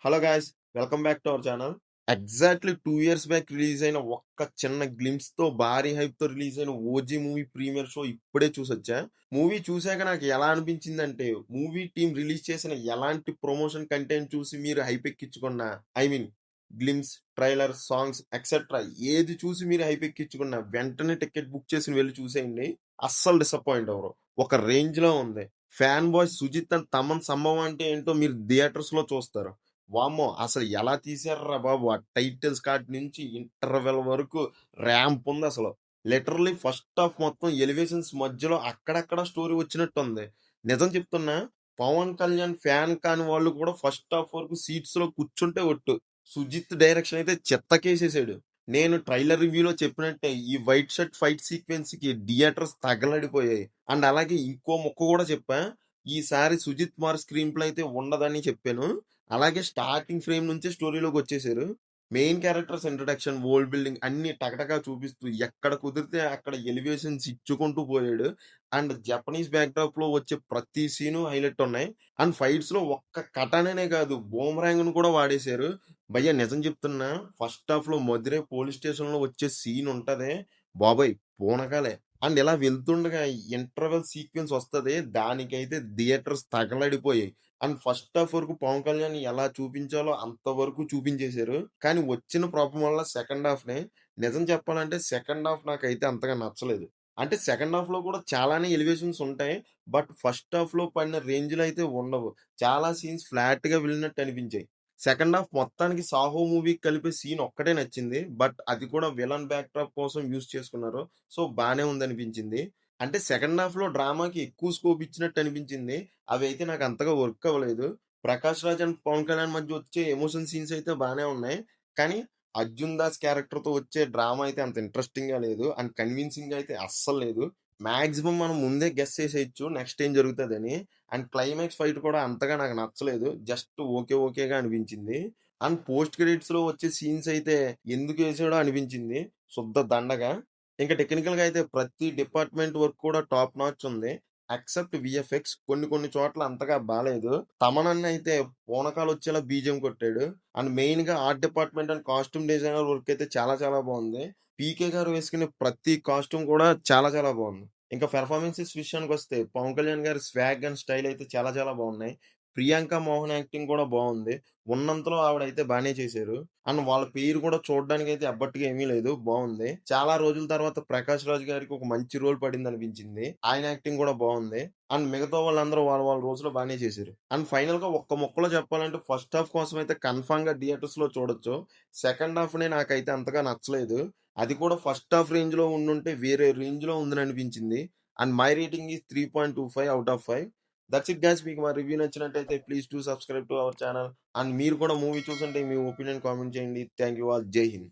Hello guys, welcome back to our channel. Exactly 2 years back release అయిన ఒక్క చిన్న glimpse తో భారీ హైప్ తో రిలీజ్ అయిన ఓజీ మూవీ ప్రీమియర్ షో ఇప్పుడే చూసొచ్చా. మూవీ చూశాక నాకు ఎలా అనిపించిందంటే, మూవీ టీం రిలీజ్ చేసిన ఎలాంటి ప్రమోషన్ కంటెంట్ చూసి మీరు హైప్ ఎక్కించుకున్నా, I mean glimpse, trailer, songs etcetera ఏది చూసి మీరు హైప్ ఎక్కించుకున్నా వెంటనే టికెట్ బుక్ చేసి వెళ్ళి చూసేయండి. అస్సలు డిసప్పాయింట్ అవ్వరు. ఒక రేంజ్ లో ఉంది. Fan boy Sujeeth and Thaman సంభవం అంటే ఏంటో మీరు థియేటర్స్ లో చూస్తారు. వామ్మో! అసలు ఎలా తీశార్రా బాబు! ఆ టైటిల్స్ కార్డ్ నుంచి ఇంటర్వెల్ వరకు ర్యాంప్ ఉందసలు. లిటరల్లీ ఫస్ట్ హాఫ్ మొత్తం ఎలివేషన్స్ మధ్యలో అక్కడక్కడ స్టోరీ వచ్చినట్టుంది. నిజం చెప్తున్నా, పవన్ కళ్యాణ్ ఫ్యాన్ కాని వాళ్ళు కూడా ఫస్ట్ హాఫ్ వరకు సీట్స్ లో కూర్చుంటే ఒట్టు. సుజిత్ డైరెక్షన్ అయితే చెత్తకేసేసాడు. నేను ట్రైలర్ రివ్యూలో చెప్పినట్టే ఈ వైట్ షర్ట్ ఫైట్ సీక్వెన్స్ కి థియేటర్స్ తగలడిపోయాయి. అండ్ అలాగే ఇంకో ముక్క కూడా చెప్పా. ఈసారి సుజిత్ కుమార్ స్క్రీన్ ప్లే అయితే ఉండదని చెప్పాను. అలాగే స్టార్టింగ్ ఫ్రేమ్ నుంచే స్టోరీలోకి వచ్చేసారు. Main characters introduction, world building అన్ని టకటకా చూపిస్తూ ఎక్కడ కుదిరితే అక్కడ ఎలివేషన్స్ ఇచ్చుకుంటూ పోయాడు. అండ్ జపనీస్ బ్యాక్డ్రాప్ లో వచ్చే ప్రతి సీను హైలైట్ ఉన్నాయి. అండ్ ఫైట్స్ లో ఒక్క కటానే కాదు, బూమరాంగ్ ను కూడా వాడేశారు. భయ్య నిజం చెప్తున్నా, ఫస్ట్ హాఫ్ లో మధురై పోలీస్ స్టేషన్ లో వచ్చే సీన్ ఉంటదే బాబాయ్, పూనకాలే. అండ్ ఇలా వెళ్తుండగా ఇంటర్వెల్ సీక్వెన్స్ వస్తది, దానికైతే థియేటర్స్ తగలడిపోయాయి. అండ్ ఫస్ట్ హాఫ్ వరకు పవన్ కళ్యాణ్ ఎలా చూపించాలో అంతవరకు చూపించేశారు. కానీ వచ్చిన ప్రాబ్లం వల్ల సెకండ్ హాఫ్ నే, నిజం చెప్పాలంటే సెకండ్ హాఫ్ నాకైతే అంతగా నచ్చలేదు. అంటే సెకండ్ హాఫ్ లో కూడా చాలానే ఎలివేషన్స్ ఉంటాయి. బట్ ఫస్ట్ హాఫ్ లో పడిన రేంజ్ లో అయితే ఉండవు. చాలా సీన్స్ ఫ్లాట్ గా వెళ్ళినట్టు అనిపించాయి. సెకండ్ హాఫ్ మొత్తానికి సాహో మూవీ కలిపే సీన్ ఒక్కటే నచ్చింది. బట్ అది కూడా విలన్ బ్యాక్ డ్రాప్ కోసం యూస్ చేసుకున్నారు. సో బానే ఉందనిపించింది. అంటే సెకండ్ హాఫ్ లో డ్రామాకి ఎక్కువ స్కోప్ ఇచ్చినట్టు అనిపించింది. అవి అయితే నాకు అంతగా వర్క్ అవ్వలేదు. ప్రకాష్ రాజ్ అండ్ పవన్ కళ్యాణ్ మధ్య వచ్చే ఎమోషన్ సీన్స్ అయితే బాగానే ఉన్నాయి. కానీ అర్జున్ దాస్ క్యారెక్టర్ తో వచ్చే డ్రామా అయితే అంత ఇంట్రెస్టింగ్ గా లేదు. అండ్ కన్విన్సింగ్ అయితే అస్సలు లేదు. మాక్సిమం మనం ముందే గెస్ చేసేయచ్చు నెక్స్ట్ ఏం జరుగుతుందని. అండ్ క్లైమాక్స్ ఫైట్ కూడా అంతగా నాకు నచ్చలేదు. జస్ట్ ఓకే ఓకేగా అనిపించింది. అండ్ పోస్ట్ క్రెడిట్స్ లో వచ్చే సీన్స్ అయితే ఎందుకు వేసాడో అనిపించింది. శుద్ధ దండగా. ఇంకా టెక్నికల్ గా అయితే ప్రతి డిపార్ట్మెంట్ వర్క్ కూడా టాప్ నాచ్ ఉంది. ఎక్సెప్ట్ విఎఫ్ఎక్స్ కొన్ని కొన్ని చోట్ల అంతగా బాలేదు. తమనన్న అయితే పూనకాలు వచ్చేలా బీజియం కొట్టాడు. అండ్ మెయిన్ గా art department and costume designer work అయితే చాలా చాలా బాగుంది. పీకే గారు వేసుకునే ప్రతి కాస్ట్యూమ్ కూడా చాలా చాలా బాగుంది. ఇంకా పెర్ఫార్మెన్సెస్ విషయానికి వస్తే పవన్ కళ్యాణ్ గారి స్వాగ్ అండ్ స్టైల్ అయితే చాలా చాలా బాగున్నాయి. ప్రియాంక మోహన్ యాక్టింగ్ కూడా బాగుంది. ఉన్నంతలో ఆవిడైతే బాగానే చేశారు. అండ్ వాళ్ళ పేరు కూడా చూడడానికి అయితే అబ్బట్టుగా ఏమీ లేదు, బాగుంది. చాలా రోజుల తర్వాత ప్రకాష్ రాజ్ గారికి ఒక మంచి రోల్ పడింది అనిపించింది. ఆయన యాక్టింగ్ కూడా బాగుంది. అండ్ మిగతా వాళ్ళందరూ వాళ్ళ వాళ్ళ రోజులో బాగానే చేశారు. అండ్ ఫైనల్ గా ఒక్క ముక్కలో చెప్పాలంటే ఫస్ట్ హాఫ్ కోసం అయితే కన్ఫామ్ గా థియేటర్స్ లో చూడొచ్చు. సెకండ్ హాఫ్ నే నాకైతే అంతగా నచ్చలేదు. అది కూడా ఫస్ట్ హాఫ్ రేంజ్ లో ఉండుంటే వేరే రేంజ్ లో ఉందని అనిపించింది. And my rating is 3.25 out of 5. That's it guys. మీకు మా రివ్యూ నచ్చినట్టయితే please to subscribe to our channel. And మీరు కూడా మూవీ చూసుంటే మీ ఒపీనియన్ కామెంట్ చేయండి. Thank you all. జై హింద్.